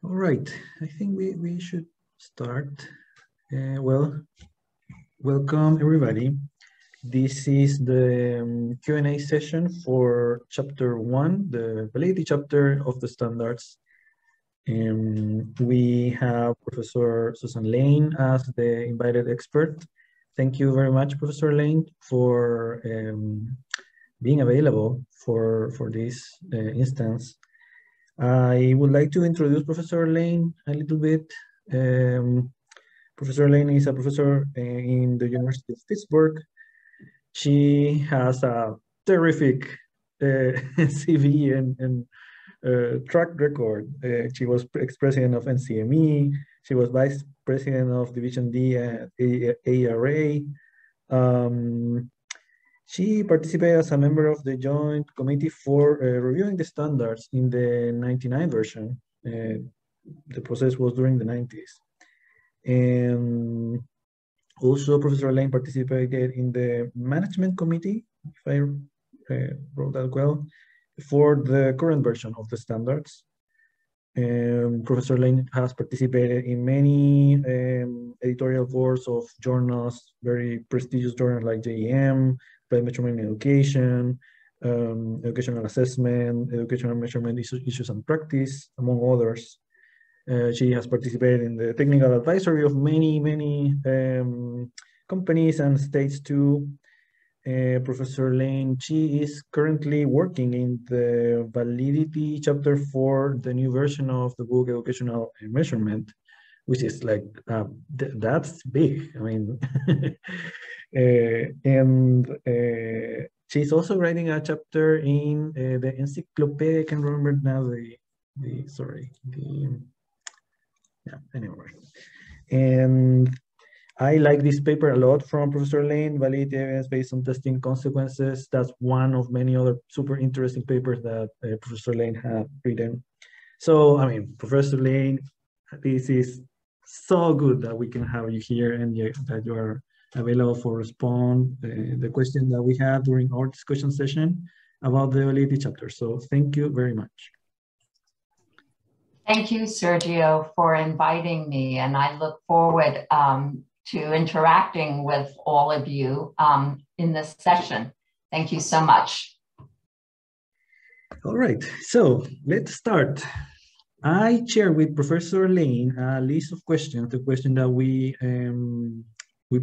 All right, I think we should start. Well, welcome everybody. This is the Q&A session for chapter 1, the validity chapter of the standards. We have Professor Susan Lane as the invited expert. Thank you very much, Professor Lane, for being available for this instance. I would like to introduce Professor Lane a little bit. Professor Lane is a professor in the University of Pittsburgh. She has a terrific CV and track record. She was ex-president of NCME. She was vice president of Division D at ARA. She participated as a member of the Joint Committee for Reviewing the Standards in the 99 version. The process was during the 90s. And also Professor Lane participated in the Management Committee, if I wrote that well, for the current version of the standards. Professor Lane has participated in many editorial boards of journals, very prestigious journals like JEM, Applied Measurement in Education, Educational Assessment, Educational Measurement Issues and Practice, among others. She has participated in the technical advisory of many companies and states too. Professor Lane, she is currently working in the Validity chapter for the new version of the book Educational Measurement, which is like, that's big. I mean, and she's also writing a chapter in the encyclopedia. I can remember now yeah, anyway. And I like this paper a lot from Professor Lane, Validity Evidence Based on Testing Consequences. That's one of many other super interesting papers that Professor Lane had written. So, I mean, Professor Lane, this is so good that we can have you here and that you are available for respond the question that we had during our discussion session about the validity chapter. So thank you very much. Thank you, Sergio, for inviting me, and I look forward to interacting with all of you in this session. Thank you so much. All right, so let's start. I share with Professor Lane a list of questions, the question that we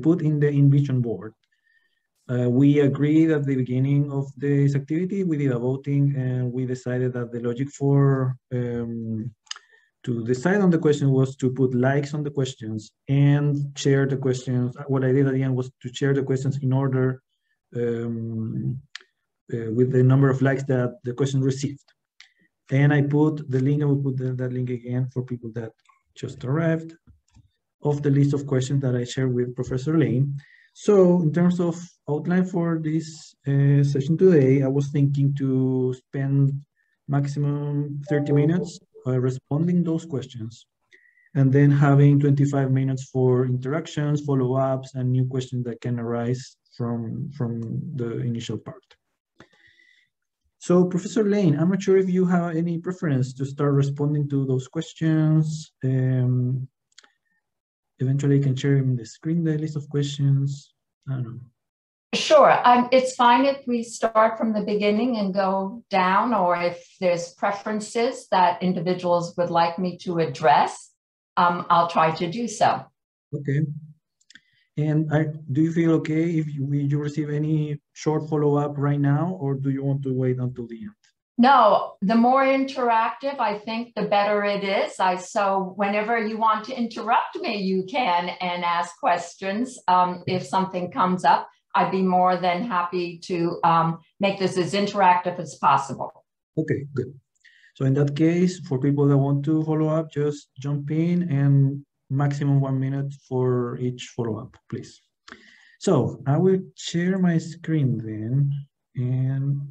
put in the InVision board. We agreed at the beginning of this activity, we did a voting, and we decided that the logic for to decide on the question was to put likes on the questions and share the questions. What I did at the end was to share the questions in order with the number of likes that the question received. And I put the link, I will put that link again for people that just arrived, of the list of questions that I shared with Professor Lane. So in terms of outline for this session today, I was thinking to spend maximum 30 minutes responding those questions, and then having 25 minutes for interactions, follow-ups, and new questions that can arise from the initial part. So Professor Lane, I'm not sure if you have any preference to start responding to those questions. Eventually I can share in the screen the list of questions. I don't know. Sure, it's fine if we start from the beginning and go down, or if there's preferences that individuals would like me to address, I'll try to do so. Okay. And do you feel okay if you receive any short follow-up right now, or do you want to wait until the end? No, the more interactive, I think, the better it is. So whenever you want to interrupt me, you can and ask questions. If something comes up, I'd be more than happy to make this as interactive as possible. Okay, good. So in that case, for people that want to follow up, just jump in, and maximum 1 minute for each follow-up, please. So I will share my screen then, and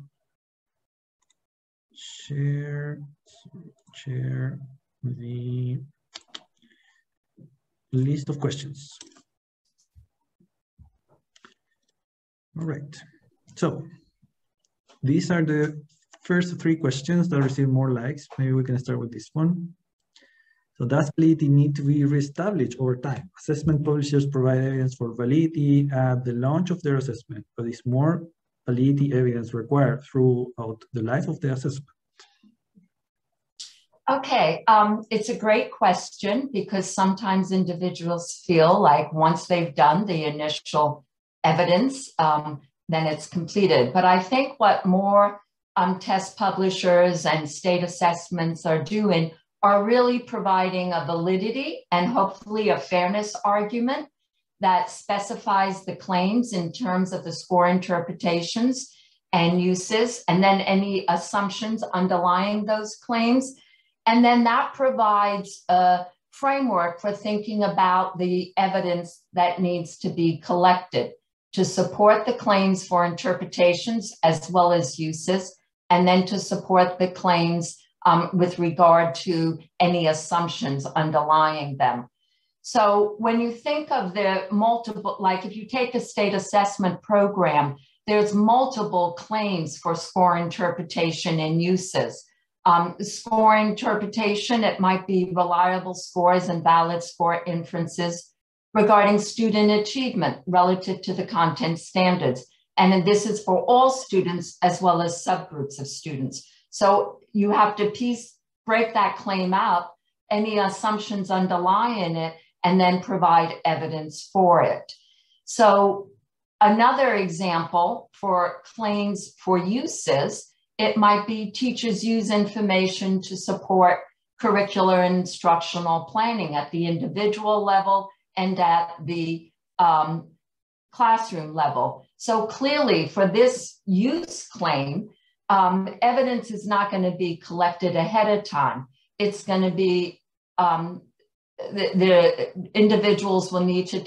share the list of questions. All right, so these are the first 3 questions that received more likes. Maybe we can start with this one. So does validity need to be reestablished over time? Assessment publishers provide evidence for validity at the launch of their assessment, but is more validity evidence required throughout the life of the assessment? Okay, it's a great question because sometimes individuals feel like once they've done the initial evidence, then it's completed. But I think what more test publishers and state assessments are doing are really providing a validity and hopefully a fairness argument that specifies the claims in terms of the score interpretations and uses, and then any assumptions underlying those claims. And then that provides a framework for thinking about the evidence that needs to be collected to support the claims for interpretations as well as uses, and then to support the claims with regard to any assumptions underlying them. So when you think of the multiple, like if you take a state assessment program, there's multiple claims for score interpretation and uses. Score interpretation, it might be reliable scores and valid score inferences regarding student achievement relative to the content standards. And this is for all students as well as subgroups of students. So you have to break that claim out, any assumptions underlying it, and then provide evidence for it. So another example for claims for uses, it might be teachers use information to support curricular and instructional planning at the individual level and at the classroom level. So clearly for this use claim, evidence is not going to be collected ahead of time. It's going to be, the individuals will need to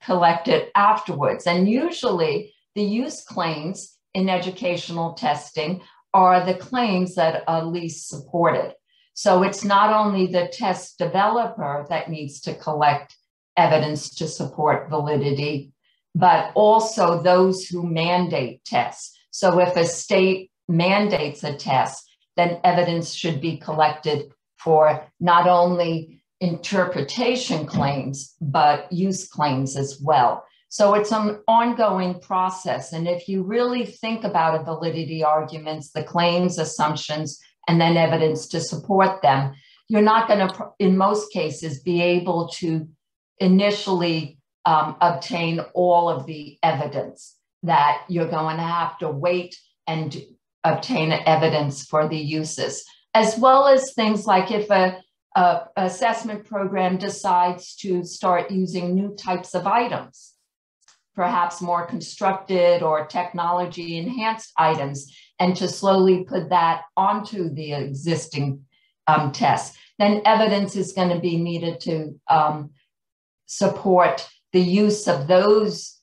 collect it afterwards. And usually the use claims in educational testing are the claims that are least supported. So it's not only the test developer that needs to collect evidence to support validity, but also those who mandate tests. So if a state mandates a test, then evidence should be collected for not only interpretation claims, but use claims as well. So it's an ongoing process. And if you really think about a validity arguments, the claims, assumptions, and then evidence to support them, you're not going to, in most cases, be able to initially obtain all of the evidence. That you're going to have to wait and obtain evidence for the uses, as well as things like if a assessment program decides to start using new types of items, perhaps more constructed or technology enhanced items, and to slowly put that onto the existing test, then evidence is going to be needed to support the use of those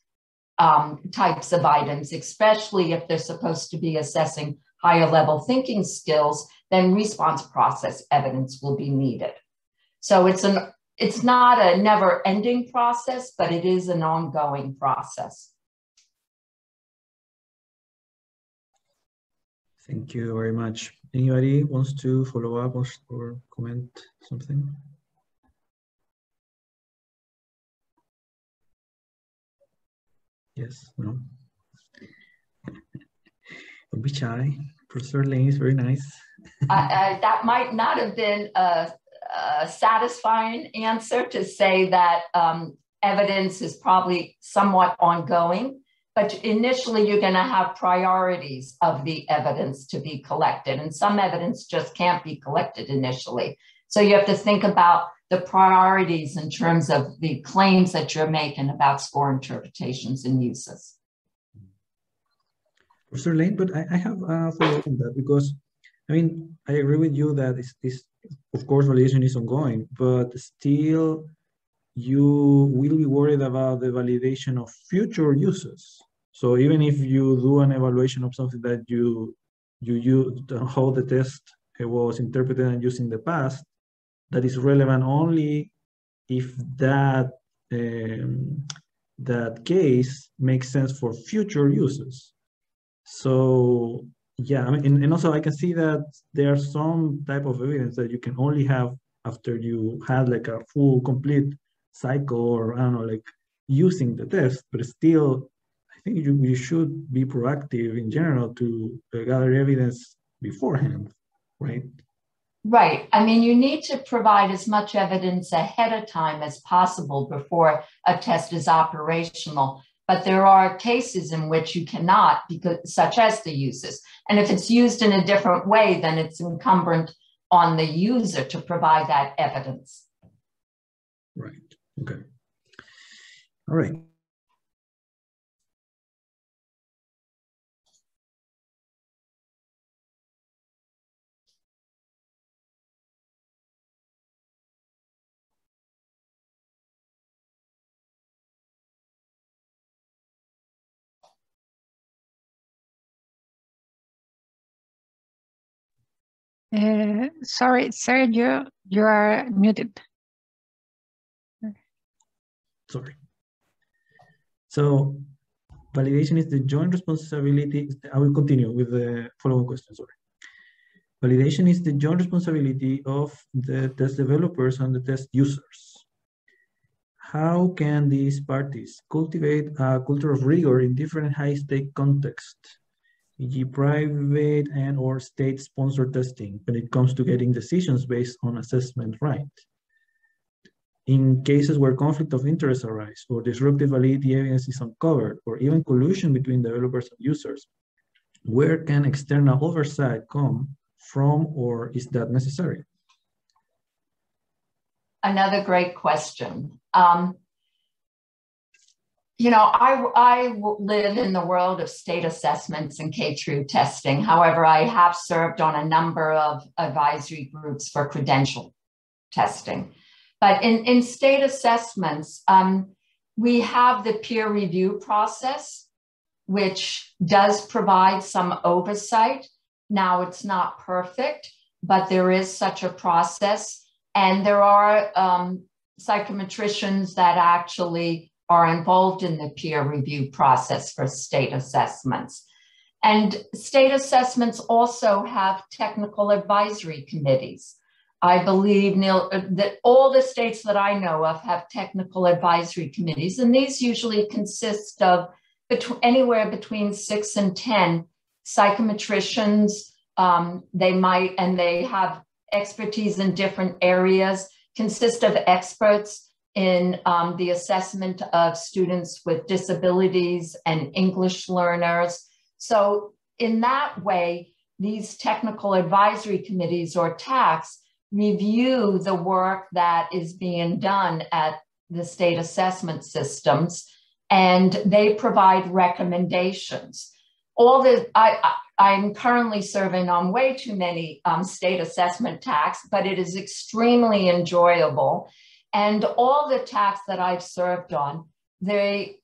types of items, especially if they're supposed to be assessing higher level thinking skills, then response process evidence will be needed. So it's not a never ending process, but it is an ongoing process. Thank you very much. Anybody wants to follow up or comment something? Yes, no? Don't be shy. Professor Lane is very nice. That might not have been a satisfying answer to say that evidence is probably somewhat ongoing, but initially you're going to have priorities of the evidence to be collected, and some evidence just can't be collected initially. So you have to think about the priorities in terms of the claims that you're making about score interpretations and uses. Professor Lane, but I have a follow-up on that, because I mean, I agree with you that this, of course, validation is ongoing, but still you will be worried about the validation of future uses. So even if you do an evaluation of something that you use, how the test was interpreted and used in the past, that is relevant only if that that case makes sense for future uses. So yeah, I mean, and also I can see that there are some type of evidence that you can only have after you had like a full complete cycle, or I don't know, like using the test, but still, I think you should be proactive in general to gather evidence beforehand, right? Right. I mean, you need to provide as much evidence ahead of time as possible before a test is operational. But there are cases in which you cannot, because such as the uses. And if it's used in a different way, then it's incumbent on the user to provide that evidence. Right. Okay. All right. Sorry, Sergio, you are muted. Sorry. So validation is the joint responsibility. I will continue with the following question, sorry. Validation is the joint responsibility of the test developers and the test users. How can these parties cultivate a culture of rigor in different high-stake contexts, e.g. private and or state-sponsored testing, when it comes to getting decisions based on assessment right? In cases where conflict of interest arise, or disruptive validity evidence is uncovered, or even collusion between developers and users, where can external oversight come from, or is that necessary? Another great question. You know, I live in the world of state assessments and K-TRU testing. However, I have served on a number of advisory groups for credential testing. But in state assessments, we have the peer review process, which does provide some oversight. Now, it's not perfect, but there is such a process. And there are psychometricians that actually are involved in the peer review process for state assessments. And state assessments also have technical advisory committees. I believe, Neil, that all the states that I know of have technical advisory committees, and these usually consist of anywhere between 6 and 10 psychometricians. They have expertise in different areas, consist of experts in the assessment of students with disabilities and English learners. So in that way, these technical advisory committees, or TACs, review the work that is being done at the state assessment systems, and they provide recommendations. I'm currently serving on way too many state assessment TACs, but it is extremely enjoyable. And all the TACs that I've served on, the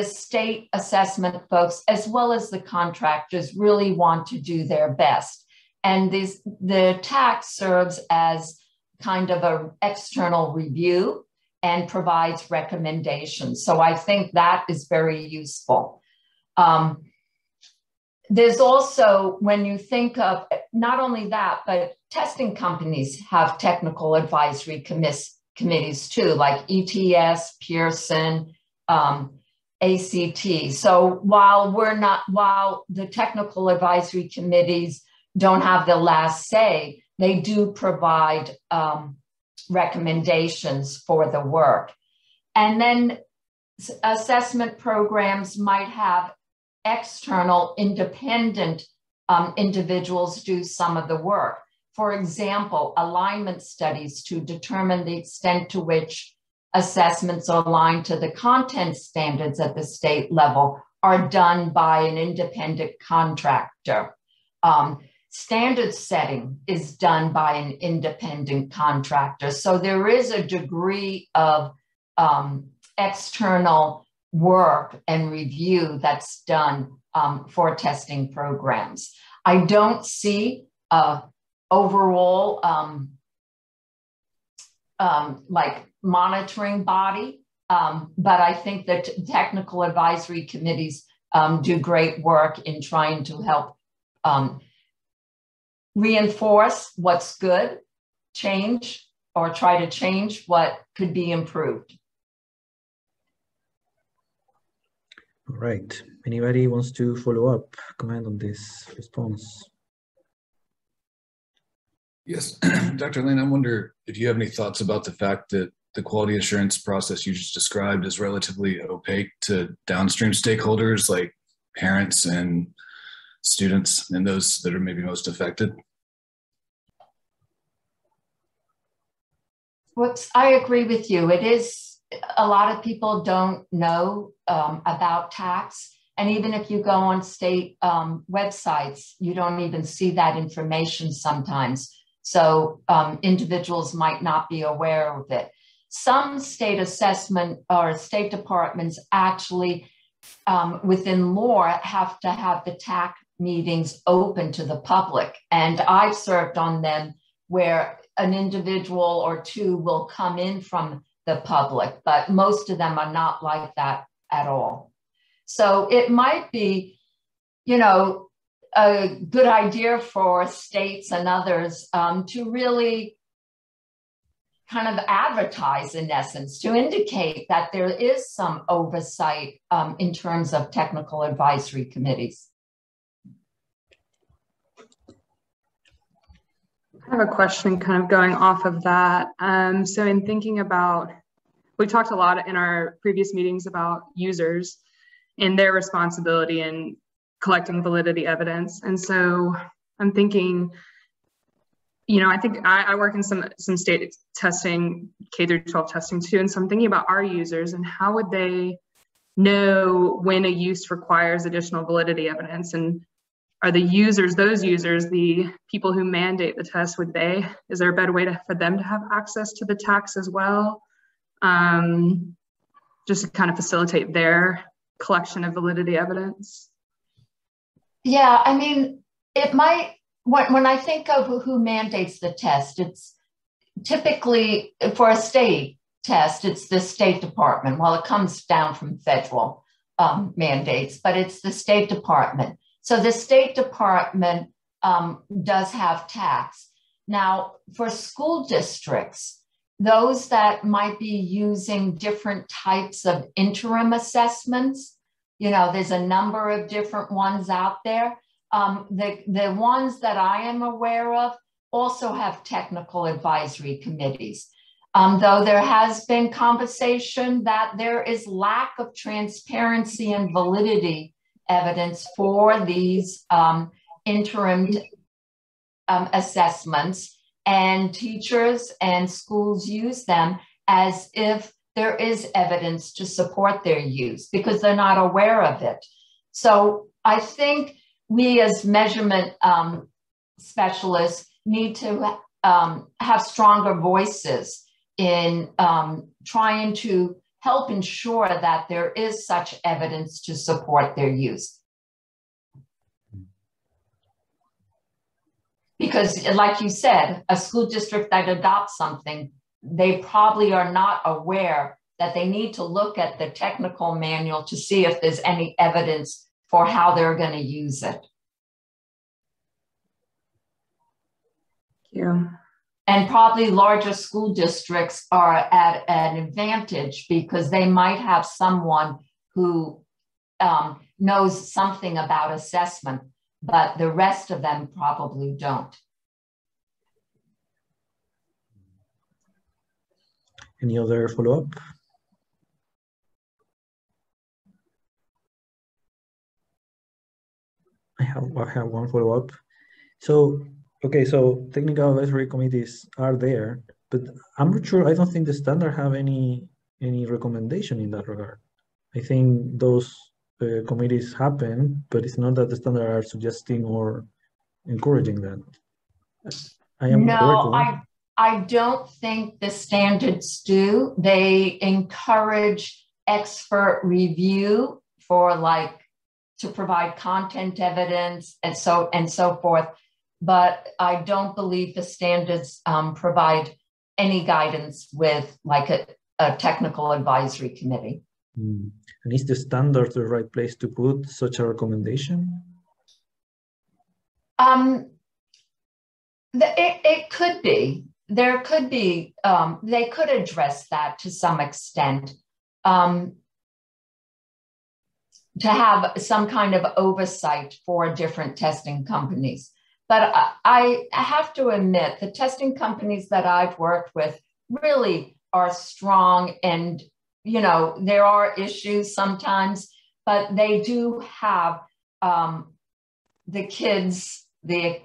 state assessment folks, as well as the contractors, really want to do their best. And the TAC serves as kind of an external review and provides recommendations. So I think that is very useful. There's also, when you think of not only that, but testing companies have technical advisory committees too, like ETS, Pearson, ACT. So while the technical advisory committees don't have the last say, they do provide recommendations for the work. And then assessment programs might have external independent individuals do some of the work. For example, alignment studies to determine the extent to which assessments are aligned to the content standards at the state level are done by an independent contractor. Standard setting is done by an independent contractor. So there is a degree of external work and review that's done for testing programs. I don't see overall like monitoring body, but I think that technical advisory committees do great work in trying to help reinforce what's good, change or try to change what could be improved. All right. Anybody wants to follow up, comment on this response? Yes, Dr. Lane, I wonder if you have any thoughts about the fact that the quality assurance process you just described is relatively opaque to downstream stakeholders like parents and students and those that are maybe most affected? I agree with you. It is, a lot of people don't know about tax. And even if you go on state websites, you don't even see that information sometimes. So individuals might not be aware of it. Some state assessment or state departments actually, within law, have to have the TAC meetings open to the public. And I've served on them where an individual or two will come in from the public, but most of them are not like that at all. So it might be, you know, a good idea for states and others to really kind of advertise, in essence, to indicate that there is some oversight in terms of technical advisory committees. I have a question kind of going off of that. So in thinking about, we talked a lot in our previous meetings about users and their responsibility in collecting validity evidence. And so I'm thinking, you know, I think I work in some state testing, K through 12 testing too. And so I'm thinking about our users and how would they know when a use requires additional validity evidence? And are the users, those users, the people who mandate the test, is there a better way for them to have access to the tax as well? Just to kind of facilitate their collection of validity evidence? Yeah, I mean, it might, when I think of who mandates the test, it's typically for a state test, it's the State Department. Well, it comes down from federal mandates, but it's the State Department. So the State Department does have tax. Now, for school districts, those that might be using different types of interim assessments, you know, there's a number of different ones out there. The ones that I am aware of also have technical advisory committees. Though there has been conversation that there is lack of transparency and validity evidence for these interim assessments, and teachers and schools use them as if there is evidence to support their use because they're not aware of it. So I think we as measurement specialists need to have stronger voices in trying to help ensure that there is such evidence to support their use. Because like you said, a school district that adopts something, they probably are not aware that they need to look at the technical manual to see if there's any evidence for how they're going to use it. Yeah. And probably larger school districts are at an advantage because they might have someone who knows something about assessment, but the rest of them probably don't. Any other follow-up? I have one follow-up. So, okay, so technical advisory committees are there, but I'm not sure, I don't think the standard have any recommendation in that regard. I think those committees happen, but it's not that the standard are suggesting or encouraging that. I don't think the standards do. They encourage expert review for to provide content evidence and so forth. But I don't believe the standards provide any guidance with a technical advisory committee. And is the standard the right place to put such a recommendation? It could be. there could be, they could address that to some extent, to have some kind of oversight for different testing companies. But I have to admit, the testing companies that I've worked with really are strong, and there are issues sometimes, but they do have the kids, the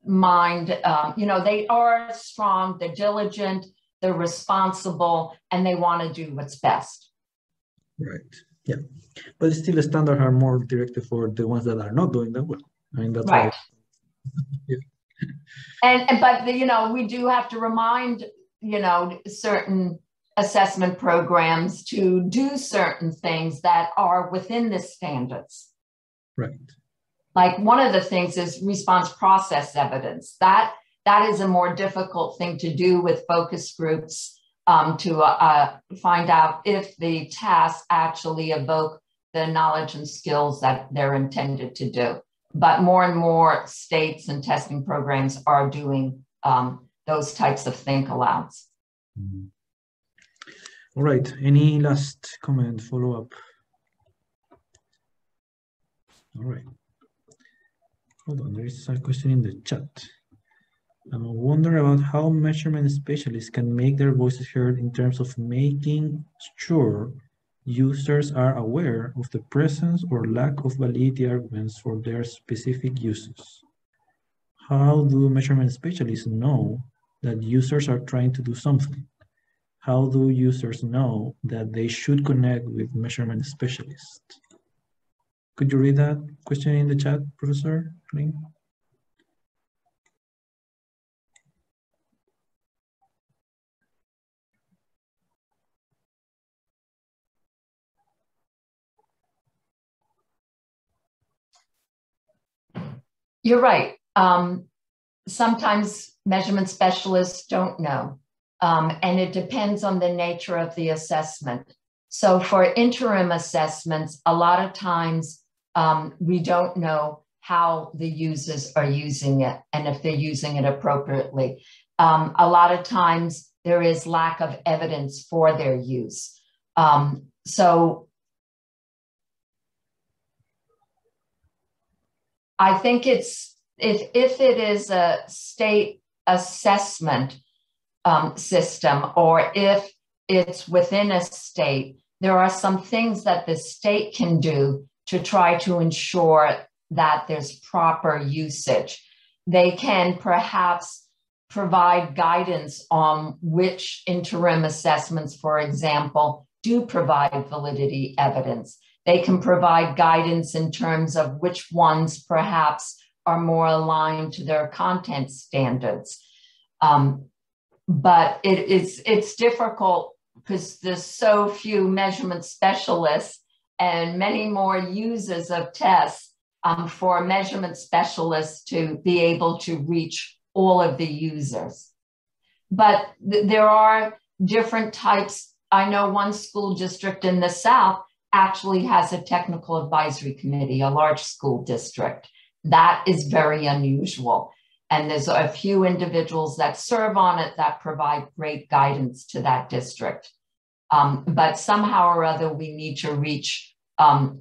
mind, they are strong, they're diligent, they're responsible, and they want to do what's best. Right. Yeah. But still, the standards are more directed for the ones that are not doing that well. I mean, that's right. Yeah. But we do have to remind, certain assessment programs to do certain things that are within the standards. Right. Like one of the things is response process evidence. That is a more difficult thing to do with focus groups, to find out if the tasks actually evoke the knowledge and skills that they're intended to do. But more and more states and testing programs are doing those types of think alouds. Mm-hmm. All right. Any last comment, follow up? All right. Hold on, there is a question in the chat. I'm wondering about how measurement specialists can make their voices heard in terms of making sure users are aware of the presence or lack of validity arguments for their specific uses. How do measurement specialists know that users are trying to do something? How do users know that they should connect with measurement specialists? Could you read that question in the chat, Professor Lin? You're right. Sometimes measurement specialists don't know, and it depends on the nature of the assessment. So for interim assessments, a lot of times we don't know how the users are using it and if they're using it appropriately. A lot of times there is lack of evidence for their use. So I think it's, if it is a state assessment system, or if it's within a state, there are some things that the state can do to try to ensure that there's proper usage. They can perhaps provide guidance on which interim assessments, for example, do provide validity evidence. They can provide guidance in terms of which ones perhaps are more aligned to their content standards. But it's difficult because there's so few measurement specialists and many more users of tests for measurement specialists to be able to reach all of the users. But there are different types. I know one school district in the South actually has a technical advisory committee, a large school district. That is very unusual. And there's a few individuals that serve on it that provide great guidance to that district. But somehow or other, we need to reach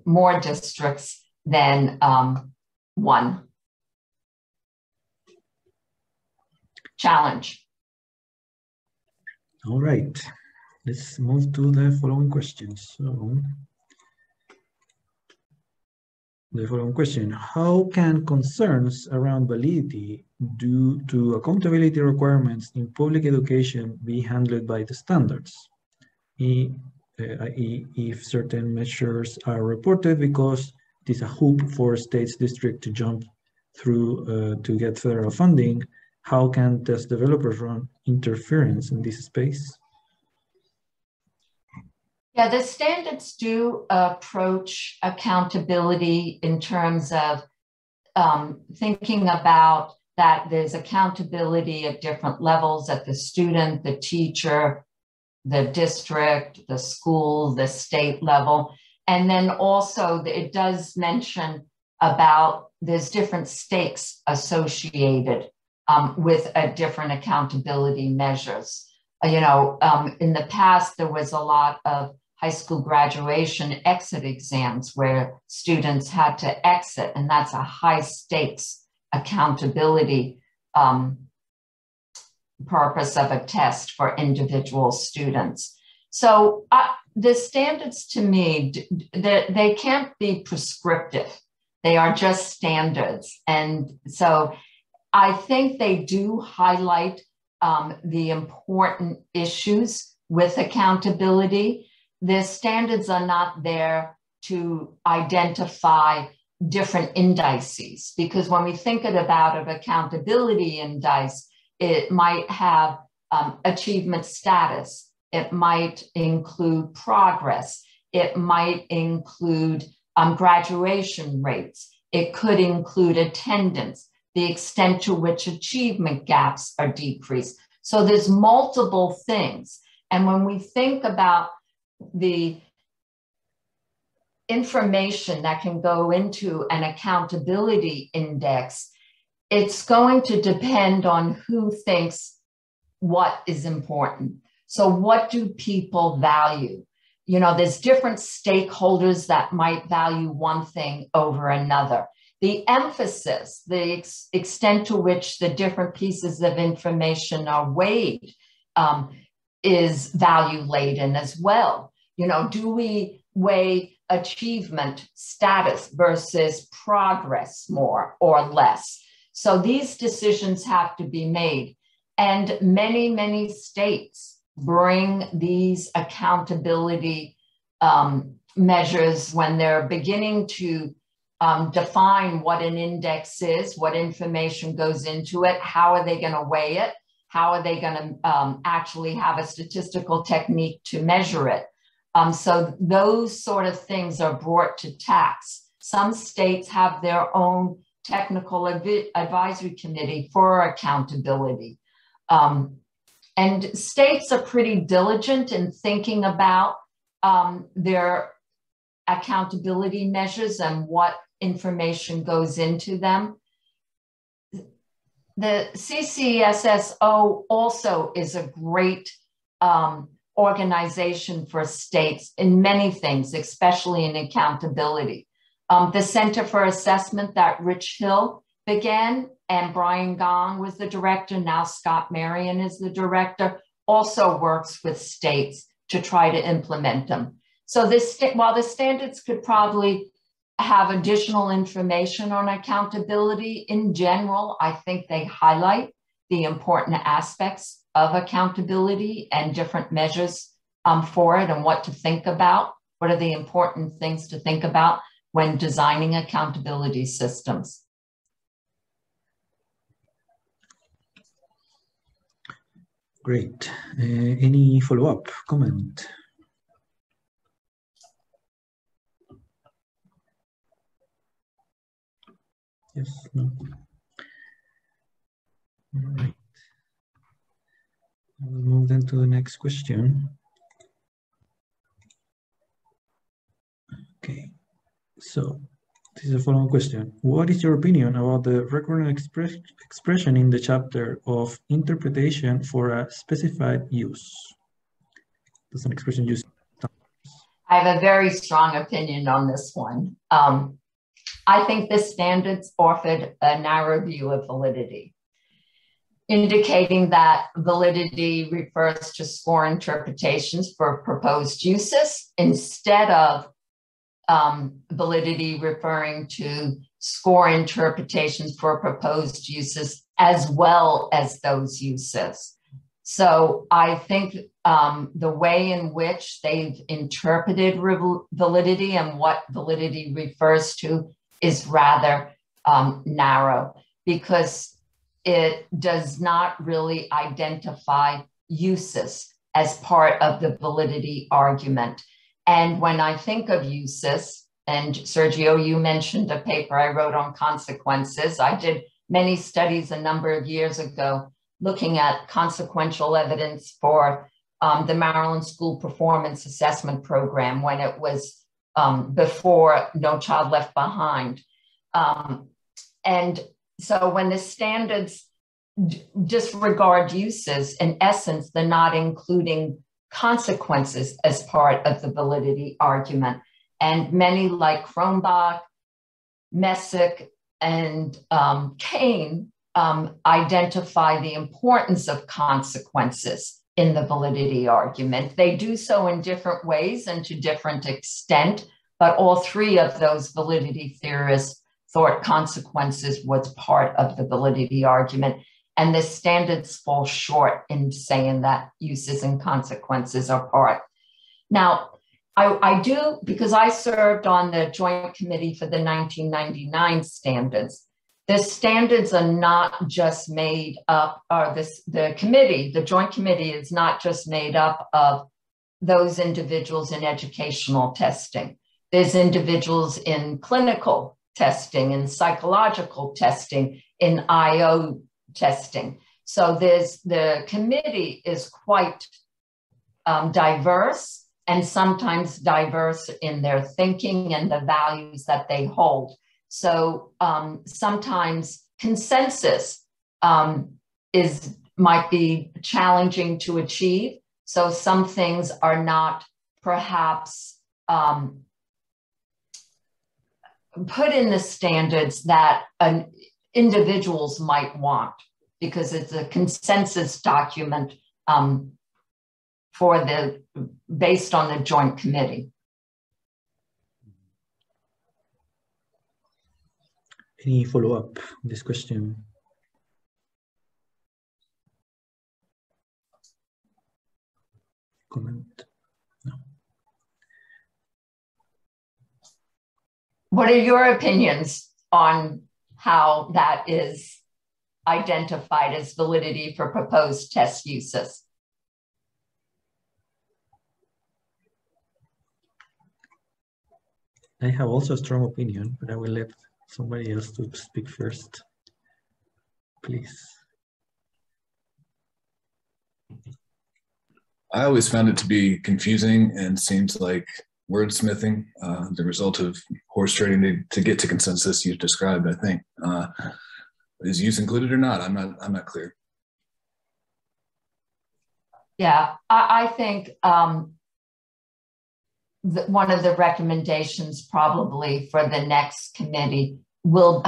more districts than one. Challenge. All right, let's move to the following questions. So, the following question: how can concerns around validity due to accountability requirements in public education be handled by the standards? i.e. if certain measures are reported because it is a hoop for a state's district to jump through to get federal funding, how can test developers run interference in this space? Yeah, the standards do approach accountability in terms of thinking about that there's accountability at different levels, at the student, the teacher, the district, the school, the state level. And then also it does mention about there's different stakes associated with different accountability measures. In the past, there was a lot of high school graduation exit exams where students had to exit, and that's a high stakes accountability purpose of a test for individual students. So the standards, to me, they can't be prescriptive. They are just standards. And so I think they do highlight the important issues with accountability. The standards are not there to identify different indices, because when we think about an accountability index, it might have achievement status. It might include progress. It might include graduation rates. It could include attendance, the extent to which achievement gaps are decreased. So there's multiple things. And when we think about the information that can go into an accountability index, it's going to depend on who thinks what is important. So what do people value? There's different stakeholders that might value one thing over another. The emphasis, the extent to which the different pieces of information are weighed is value laden as well. Do we weigh achievement status versus progress more or less? So these decisions have to be made. And many, many states bring these accountability measures when they're beginning to define what an index is, what information goes into it, how are they going to weigh it, how are they going to actually have a statistical technique to measure it. So those sort of things are brought to tax. Some states have their own technical advisory committee for accountability. And states are pretty diligent in thinking about their accountability measures and what information goes into them. The CCSSO also is a great organization for states in many things, especially in accountability. The Center for Assessment that Rich Hill began, and Brian Gong was the director, now Scott Marion is the director, also works with states to try to implement them. So while the standards could probably have additional information on accountability, in general, I think they highlight the important aspects of accountability and different measures for it and what to think about. What are the important things to think about when designing accountability systems? Great. Any follow-up comment? Yes, no. All right. We'll move then to the next question. Okay, so this is a following question. What is your opinion about the recurrent expression in the chapter of interpretation for a specified use? That's an expression used. I have a very strong opinion on this one. I think the standards offered a narrow view of validity, indicating that validity refers to score interpretations for proposed uses instead of validity referring to score interpretations for proposed uses as well as those uses. So I think the way in which they've interpreted validity and what validity refers to is rather narrow, because it does not really identify uses as part of the validity argument. And when I think of uses, and Sergio, you mentioned a paper I wrote on consequences. I did many studies a number of years ago looking at consequential evidence for the Maryland School Performance Assessment Program when it was before No Child Left Behind. And so when the standards disregard uses. In essence, they're not including consequences as part of the validity argument. And many like Cronbach, Messick, and Kane identify the importance of consequences in the validity argument. They do so in different ways and to different extent, but all three of those validity theorists thought consequences was part of the validity argument. And the standards fall short in saying that uses and consequences are part. Now, I do, because I served on the Joint Committee for the 1999 standards. The standards are not just made up, or the Joint Committee is not just made up of those individuals in educational testing. There's individuals in clinical testing, in psychological testing, in IO testing. So the committee is quite diverse, and sometimes diverse in their thinking and the values that they hold. So sometimes consensus might be challenging to achieve. So some things are not perhaps put in the standards that individuals might want, because it's a consensus document based on the Joint Committee. Any follow-up on this question? Comment? No. What are your opinions on how that is identified as validity for proposed test uses? I have also a strong opinion, but I will let somebody else to speak first, please. I always found it to be confusing and seems like wordsmithing, the result of horse trading to get to consensus you've described, I think. Is use included or not? I'm not clear. Yeah, I think one of the recommendations probably for the next committee will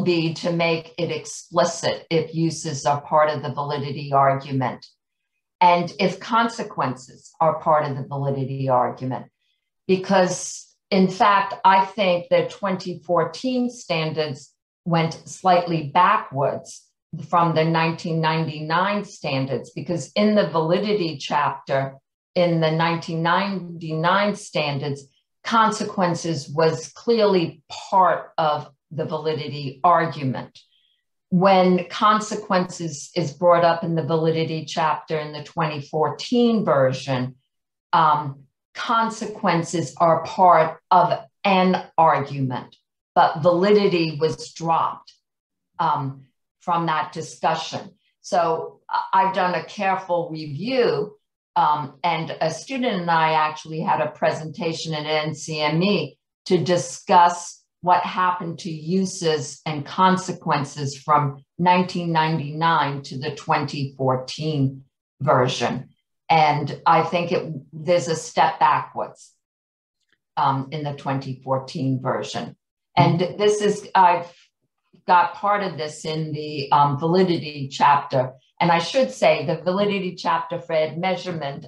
be to make it explicit if uses are part of the validity argument, and if consequences are part of the validity argument. Because in fact, I think the 2014 standards went slightly backwards from the 1999 standards, because in the validity chapter in the 1999 standards, consequences was clearly part of the validity argument. When consequences is brought up in the validity chapter in the 2014 version, consequences are part of an argument, but validity was dropped from that discussion. So I've done a careful review, and a student and I actually had a presentation at NCME to discuss what happened to uses and consequences from 1999 to the 2014 version. And I think there's a step backwards in the 2014 version. And I've got part of this in the validity chapter. And I should say the validity chapter for Ed Measurement,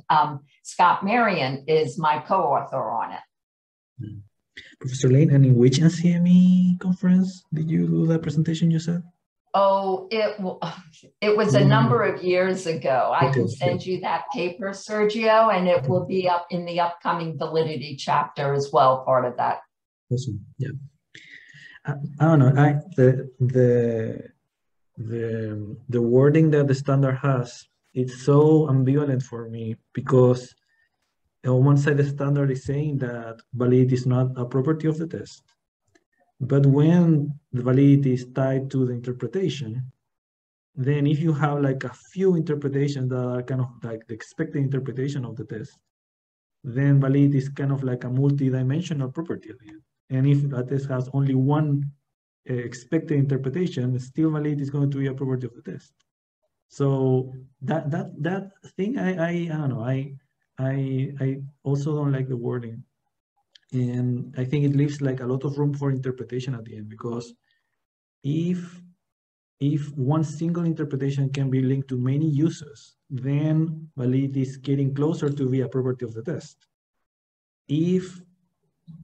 Scott Marion is my co-author on it. Professor Lane, and in which NCME conference did you do that presentation you said? Oh, it was a number of years ago. I can send you that paper, Sergio, and it will be up in the upcoming validity chapter as well, part of that. Awesome, yeah. I don't know, the wording that the standard has, it's so ambivalent for me, because on one side the standard is saying that validity is not a property of the test, but when the validity is tied to the interpretation, then if you have like a few interpretations that are kind of like the expected interpretation of the test, then validity is kind of like a multi-dimensional property. And if a test has only one expected interpretation, still validity is going to be a property of the test. So that thing, I don't know, I also don't like the wording. And I think it leaves like a lot of room for interpretation at the end, because if one single interpretation can be linked to many uses, then validity is getting closer to be a property of the test. If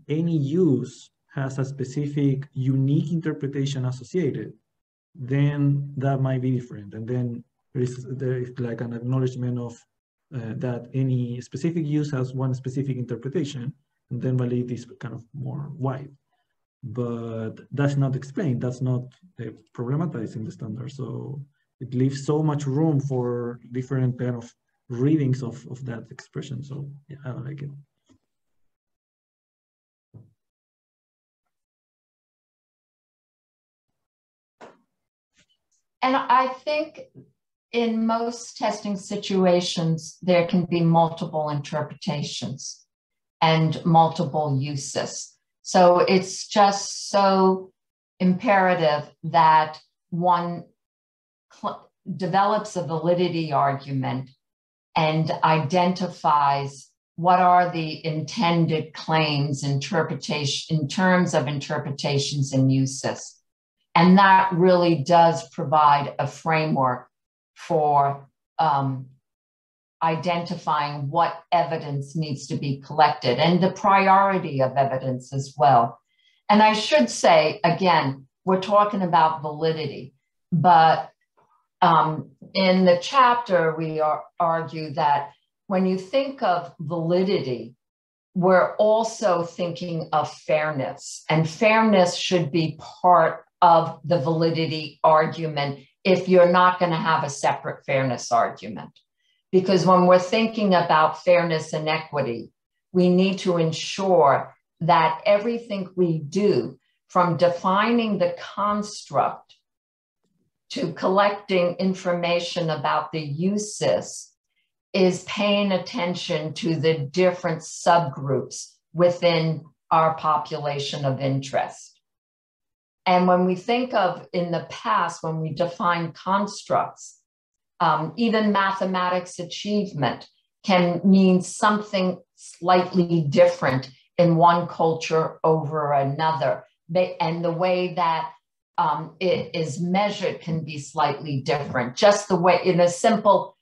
any use has a specific unique interpretation associated, then that might be different. And then there is like an acknowledgement of that any specific use has one specific interpretation, and then validity is kind of more wide. But that's not explained, that's not problematized in the standard. So it leaves so much room for different kind of readings of that expression. So yeah, I don't like it. And I think in most testing situations, there can be multiple interpretations and multiple uses. So it's just so imperative that one develops a validity argument and identifies what are the intended claims, interpretation in terms of interpretations and uses. And that really does provide a framework for identifying what evidence needs to be collected and the priority of evidence as well. And I should say, again, we're talking about validity, but in the chapter, we argue that when you think of validity, we're also thinking of fairness, and fairness should be part of the validity argument if you're not going to have a separate fairness argument. Because when we're thinking about fairness and equity, we need to ensure that everything we do, from defining the construct to collecting information about the uses, is paying attention to the different subgroups within our population of interest. And when we think of in the past, when we define constructs, even mathematics achievement can mean something slightly different in one culture over another. And the way that it is measured can be slightly different. Just the way, in a simple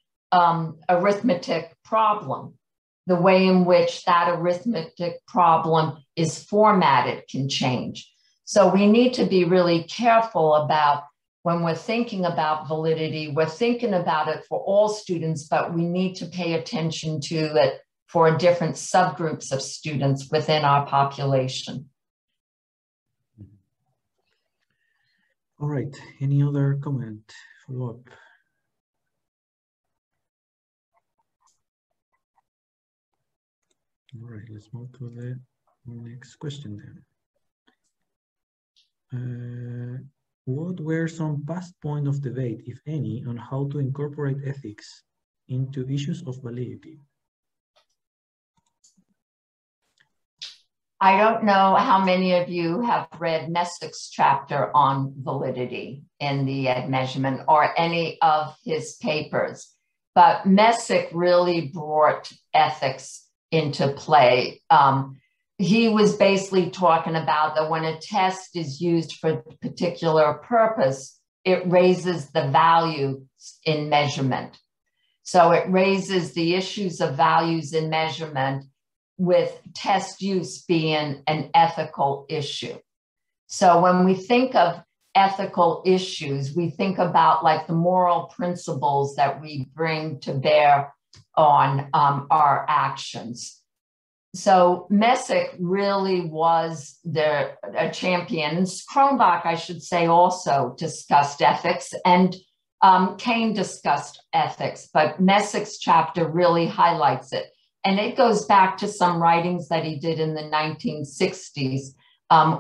arithmetic problem, the way in which that arithmetic problem is formatted can change. So we need to be really careful about when we're thinking about validity, we're thinking about it for all students, but we need to pay attention to it for different subgroups of students within our population. All right, any other comment, follow-up? All right, let's move to the next question then. What were some past points of debate, if any, on how to incorporate ethics into issues of validity? I don't know how many of you have read Messick's chapter on validity in the Ed Measurement or any of his papers, but Messick really brought ethics into play. He was basically talking about that when a test is used for a particular purpose, it raises the value in measurement. So it raises the issues of values in measurement, with test use being an ethical issue. So when we think of ethical issues, we think about like the moral principles that we bring to bear on our actions. So Messick really was a champion. Cronbach, I should say, also discussed ethics, and Kane discussed ethics, but Messick's chapter really highlights it. And it goes back to some writings that he did in the 1960s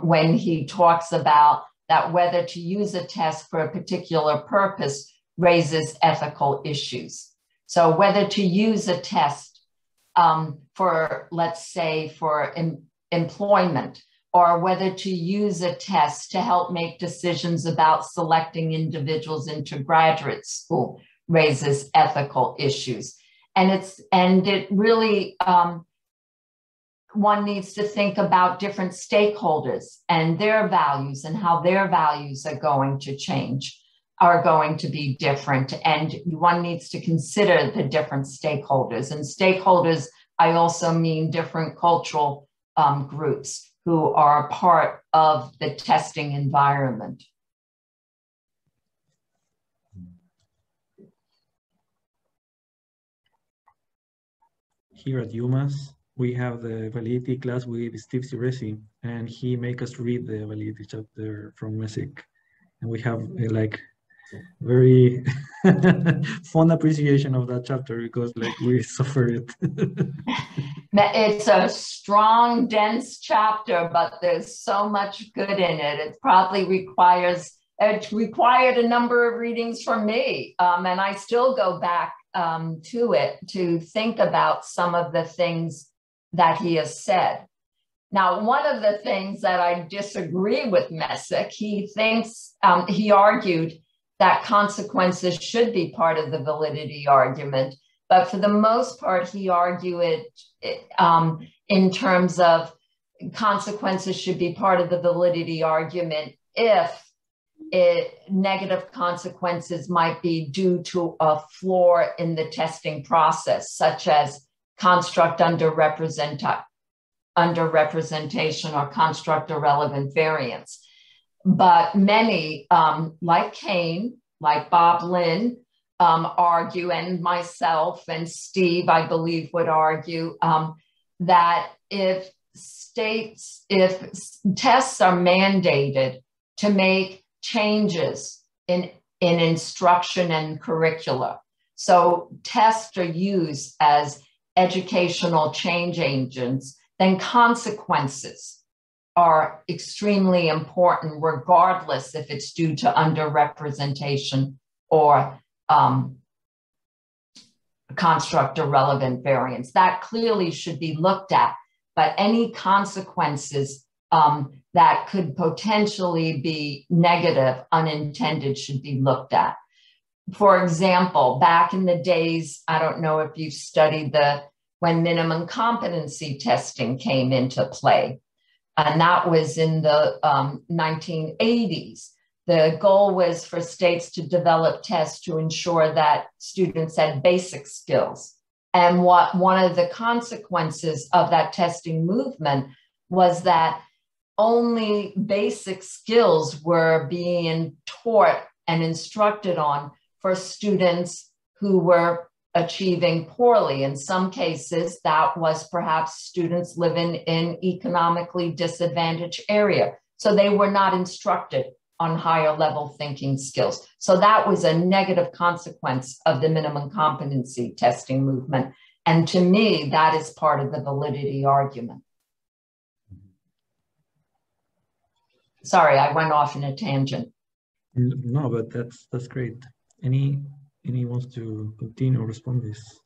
when he talks about that whether to use a test for a particular purpose raises ethical issues. So whether to use a test for, let's say, for employment, or whether to use a test to help make decisions about selecting individuals into graduate school raises ethical issues. And it really, one needs to think about different stakeholders and their values and how their values are going to change, are going to be different. And one needs to consider the different stakeholders. And stakeholders, I also mean different cultural groups who are part of the testing environment. Here at UMass, we have the validity class with Steve Ciresi, and he make us read the validity chapter from MESIC. And we have like very fond appreciation of that chapter because like we suffer it. It's a strong, dense chapter, but there's so much good in it. It probably required a number of readings from me. And I still go back to it to think about some of the things that he has said. Now, one of the things that I disagree with Messick, he argued that consequences should be part of the validity argument. But for the most part, he argued it in terms of consequences should be part of the validity argument if negative consequences might be due to a flaw in the testing process, such as construct underrepresentation or construct irrelevant variance. But many, like Kane, like Bob Lynn, argue, and myself and Steve, I believe, would argue that if tests are mandated to make changes in instruction and curricula, so tests are used as educational change agents, then consequences are extremely important, regardless if it's due to underrepresentation or construct irrelevant variance. That clearly should be looked at, but any consequences that could potentially be negative, unintended, should be looked at. For example, back in the days, I don't know if you've studied when minimum competency testing came into play, and that was in the 1980s. The goal was for states to develop tests to ensure that students had basic skills. And one of the consequences of that testing movement was that only basic skills were being taught and instructed on for students who were achieving poorly. In some cases, that was perhaps students living in economically disadvantaged area. So they were not instructed on higher level thinking skills. So that was a negative consequence of the minimum competency testing movement. And to me, that is part of the validity argument. Sorry, I went off in a tangent. No, but that's great. Any wants to continue or respond to this?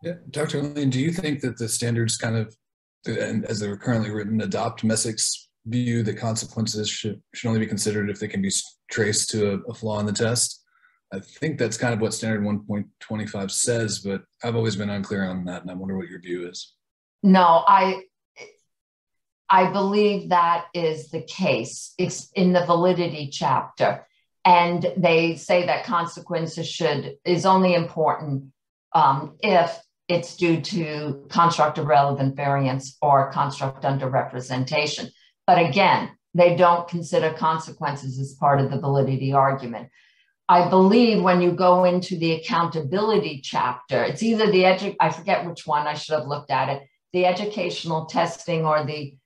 Yeah, Dr. Lane, do you think that the standards kind of, as they're currently written, adopt Messick's view that consequences should only be considered if they can be traced to a flaw in the test? I think that's kind of what standard 1.25 says, but I've always been unclear on that, and I wonder what your view is. No, I believe that is the case. It's in the validity chapter. And they say that consequences is only important if it's due to construct irrelevant variance or construct underrepresentation. But again, they don't consider consequences as part of the validity argument. I believe when you go into the accountability chapter, it's either I forget which one, I should have looked at it, the educational testing or the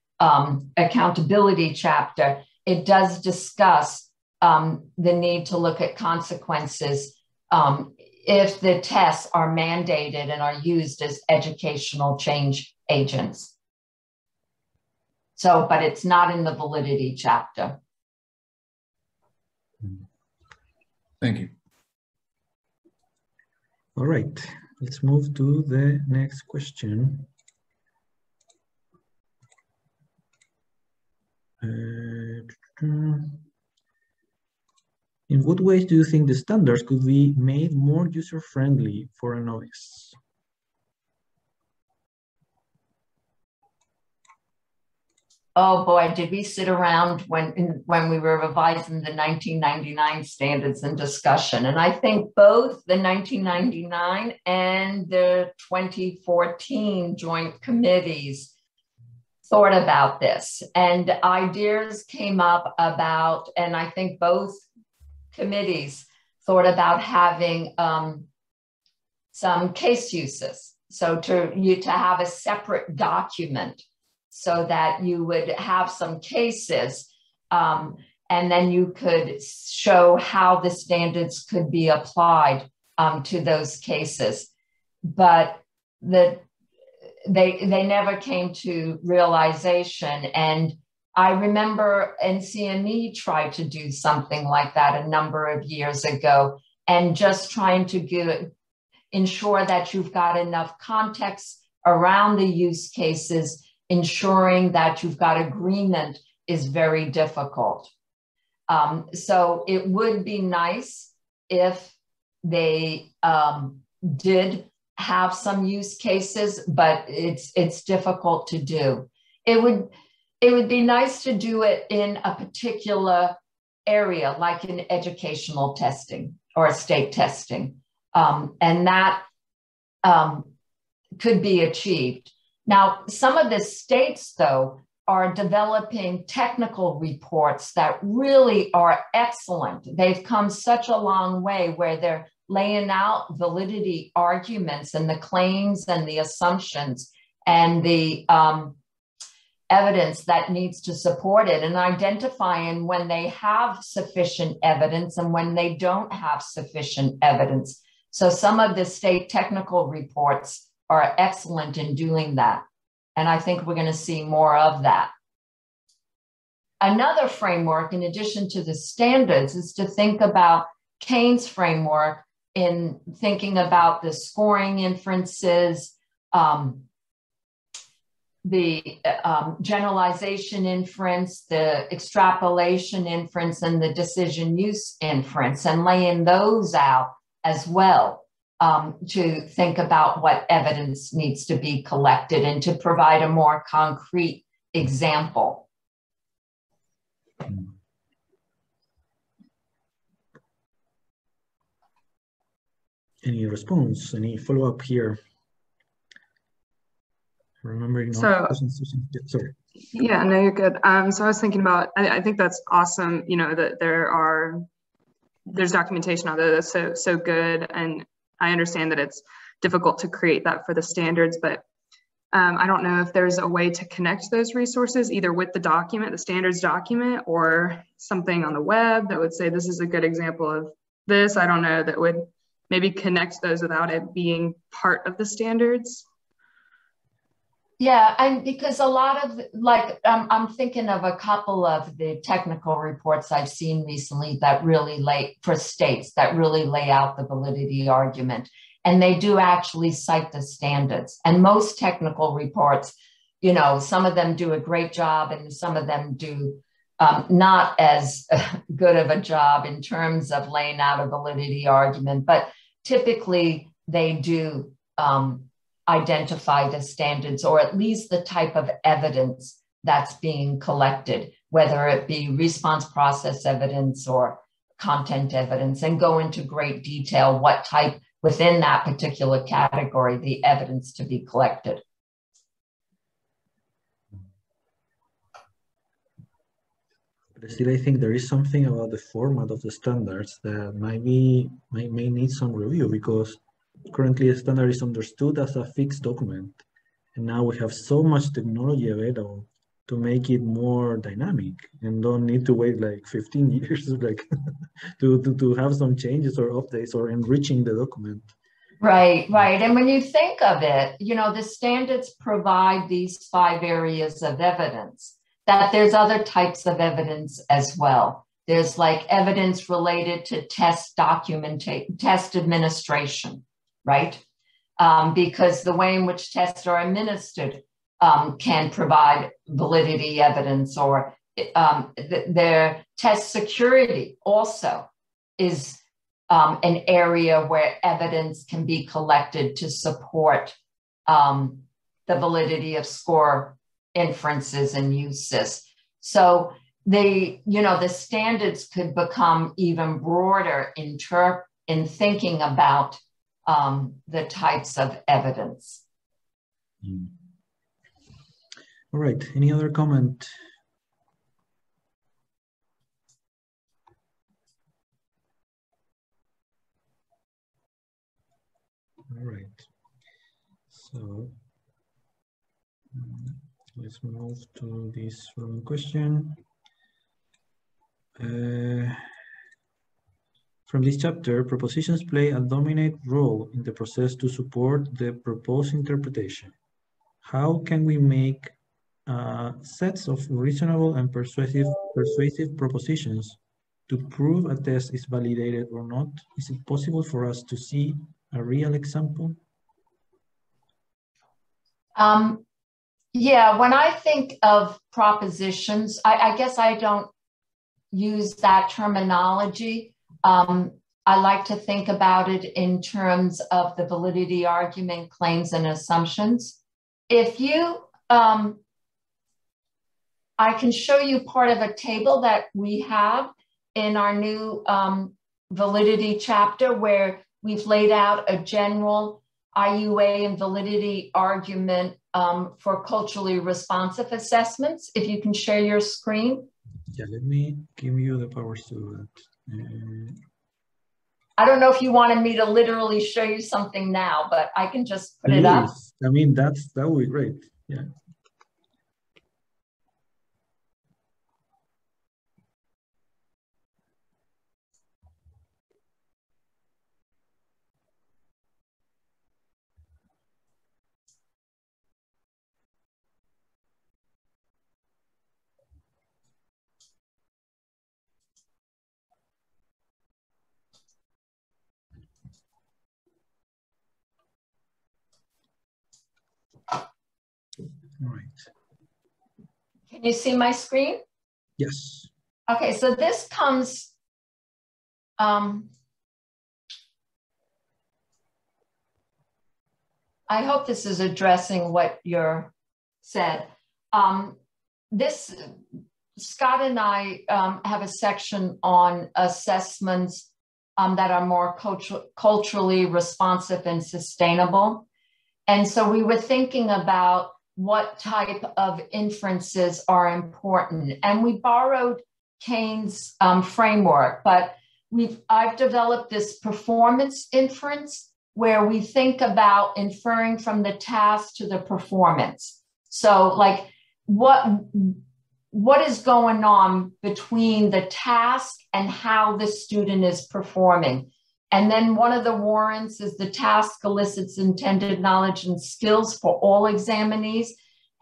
accountability chapter, it does discuss the need to look at consequences if the tests are mandated and are used as educational change agents. So, but it's not in the validity chapter. Thank you. All right, let's move to the next question. In what ways do you think the standards could be made more user-friendly for a novice? Oh boy, did we sit around when we were revising the 1999 standards and discussion. And I think both the 1999 and the 2014 joint committees thought about this, and ideas came up about, and I think both committees thought about having some case uses. So to have a separate document so that you would have some cases, and then you could show how the standards could be applied to those cases. But they never came to realization. And I remember NCME tried to do something like that a number of years ago, and just trying to ensure that you've got enough context around the use cases, ensuring that you've got agreement is very difficult. So it would be nice if they did have some use cases, but it's difficult to do. It would be nice to do it in a particular area, like in educational testing or state testing, and that could be achieved. Now, some of the states, though, are developing technical reports that really are excellent. They've come such a long way where they're laying out validity arguments and the claims and the assumptions and the evidence that needs to support it, and identifying when they have sufficient evidence and when they don't have sufficient evidence. So some of the state technical reports are excellent in doing that. And I think we're going to see more of that. Another framework, in addition to the standards, is to think about Kane's framework in thinking about the scoring inferences, the generalization inference, the extrapolation inference, and the decision use inference, and laying those out as well. To think about what evidence needs to be collected and to provide a more concrete example. Any response? Any follow-up here? Remembering so, sorry. Yeah, no, you're good. So I was thinking about, I think that's awesome, you know, that there's documentation out there that's so good, and I understand that it's difficult to create that for the standards, but I don't know if there's a way to connect those resources either with the document, the standards document, or something on the web that would say this is a good example of this. I don't know, that would maybe connect those without it being part of the standards. Yeah, and because a lot of, like, I'm thinking of a couple of the technical reports I've seen recently that really for states that really lay out the validity argument. And they do actually cite the standards. And most technical reports, you know, some of them do a great job and some of them do not as good of a job in terms of laying out a validity argument. But typically they do identify the standards, or at least the type of evidence that's being collected, whether it be response process evidence or content evidence, and go into great detail what type within that particular category the evidence to be collected. But still, I think there is something about the format of the standards that may need some review, because currently a standard is understood as a fixed document, and now we have so much technology available to make it more dynamic and don't need to wait like 15 years like to have some changes or updates or enriching the document. Right. And when you think of it, you know, the standards provide these 5 areas of evidence, that there's other types of evidence as well. There's like evidence related to test administration, right? Because the way in which tests are administered can provide validity evidence, or their test security also is an area where evidence can be collected to support the validity of score inferences and uses. So the standards could become even broader in thinking about the types of evidence. All right, any other comment? All right, so let's move to this one question. From this chapter, propositions play a dominant role in the process to support the proposed interpretation. How can we make sets of reasonable and persuasive propositions to prove a test is validated or not? Is it possible for us to see a real example? Yeah, when I think of propositions, I guess I don't use that terminology. I like to think about it in terms of the validity argument, claims, and assumptions. If you, I can show you part of a table that we have in our new validity chapter where we've laid out a general IUA and validity argument for culturally responsive assessments. If you can share your screen. Yeah, let me give you the powers to do that. I don't know if you wanted me to literally show you something now, but I can just put it up. I mean, that would be great. Yeah. All right. Can you see my screen? Yes. Okay, so this comes, I hope this is addressing what you're said. Scott and I have a section on assessments that are more culturally responsive and sustainable. And so we were thinking about what type of inferences are important. And we borrowed Kane's framework, but I've developed this performance inference where we think about inferring from the task to the performance. So like what is going on between the task and how the student is performing. And then one of the warrants is the task elicits intended knowledge and skills for all examinees.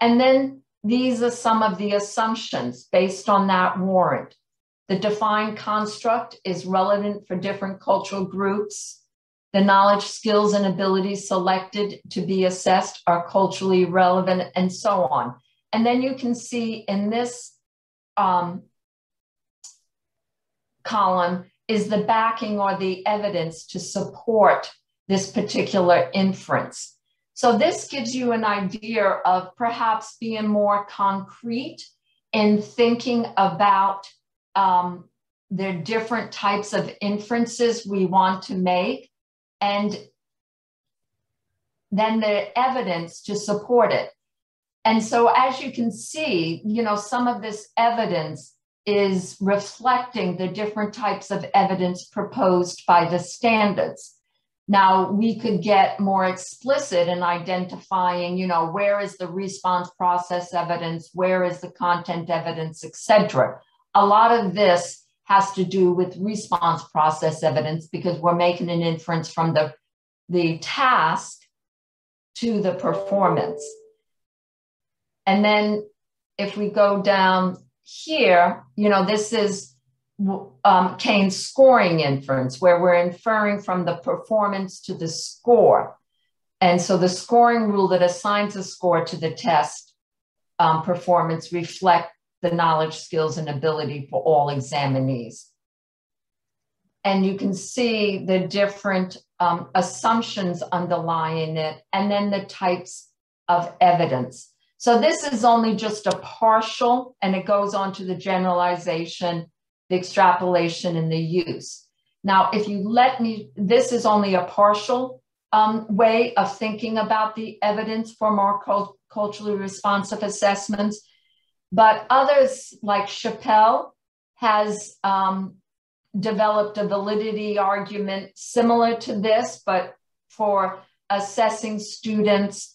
And then these are some of the assumptions based on that warrant. The defined construct is relevant for different cultural groups. The knowledge, skills, and abilities selected to be assessed are culturally relevant, and so on. And then you can see in this column is the backing or the evidence to support this particular inference. So this gives you an idea of perhaps being more concrete in thinking about the different types of inferences we want to make, and then the evidence to support it. And so as you can see, some of this evidence is reflecting the different types of evidence proposed by the standards. Now, we could get more explicit in identifying, where is the response process evidence, where is the content evidence, etc. A lot of this has to do with response process evidence because we're making an inference from the task to the performance. And then if we go down here, this is Kane's scoring inference, where we're inferring from the performance to the score. And so the scoring rule that assigns a score to the test performance reflect the knowledge, skills, and ability for all examinees. And you can see the different assumptions underlying it, and then the types of evidence. So this is only just a partial, and it goes on to the generalization, the extrapolation, and the use. Now, if you let me, this is only a partial way of thinking about the evidence for more culturally responsive assessments. But others, like Chappelle, has developed a validity argument similar to this, but for assessing students,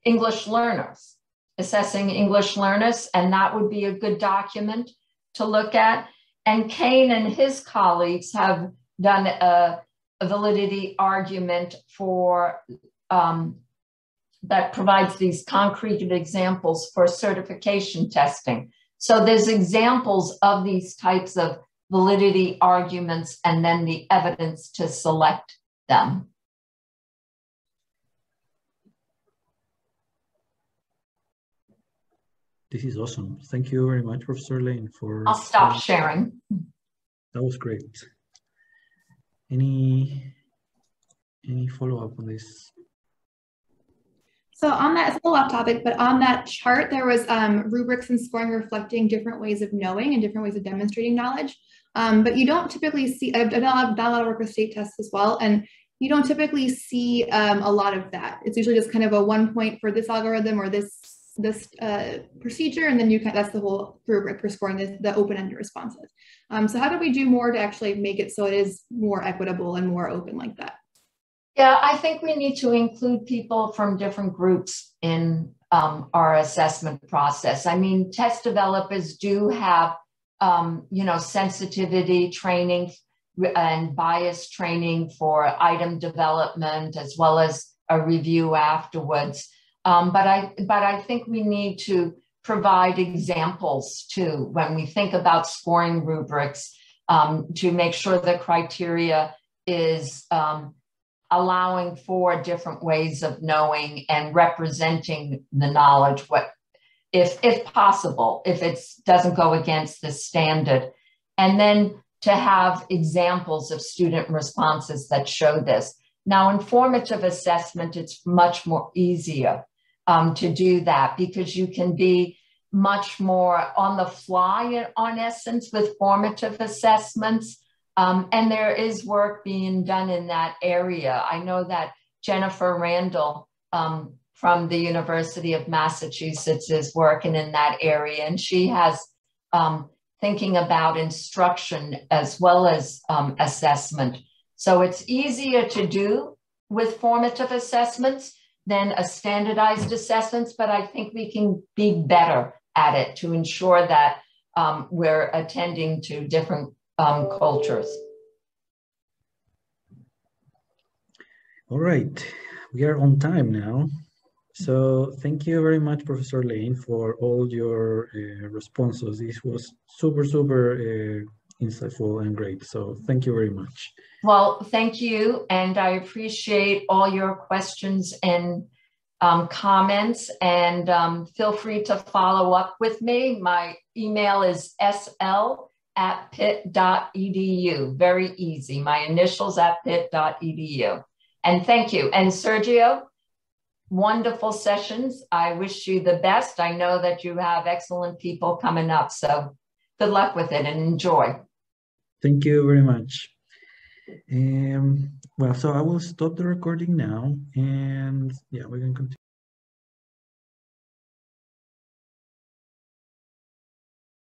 English learners, and that would be a good document to look at. And Kane and his colleagues have done a validity argument for that provides these concrete examples for certification testing. So there's examples of these types of validity arguments and then the evidence to select them. This is awesome. Thank you very much, Professor Lane, for... I'll stop sharing. That was great. Any follow-up on this? So on that, it's a little off topic, but on that chart, there was rubrics and scoring reflecting different ways of knowing and different ways of demonstrating knowledge. But you don't typically see, I've done a lot of work with state tests as well, and you don't typically see a lot of that. It's usually just kind of a 1 point for this algorithm or this procedure, and then that's the whole rubric for scoring the open-ended responses. So how do we do more to actually make it so it is more equitable and more open like that? Yeah, I think we need to include people from different groups in our assessment process. I mean, test developers do have, sensitivity training and bias training for item development, as well as a review afterwards. But I think we need to provide examples too when we think about scoring rubrics to make sure the criteria is allowing for different ways of knowing and representing the knowledge, if possible, if it doesn't go against the standard. And then to have examples of student responses that show this. Now, in formative assessment, it's much more easier to do that because you can be much more on the fly on essence with formative assessments. And there is work being done in that area. I know that Jennifer Randall from the University of Massachusetts is working in that area, and she has thinking about instruction as well as assessment. So it's easier to do with formative assessments than a standardized assessments, but I think we can be better at it to ensure that we're attending to different cultures. All right, we are on time now. So thank you very much, Professor Lane, for all your responses. This was super insightful and great. So thank you very much. Well, thank you. And I appreciate all your questions and comments, and feel free to follow up with me. My email is sl@pitt.edu. Very easy. My initials @pitt.edu. And thank you. And Sergio, wonderful sessions. I wish you the best. I know that you have excellent people coming up. So good luck with it and enjoy. Thank you very much. Well, so I will stop the recording now, and yeah, we can continue.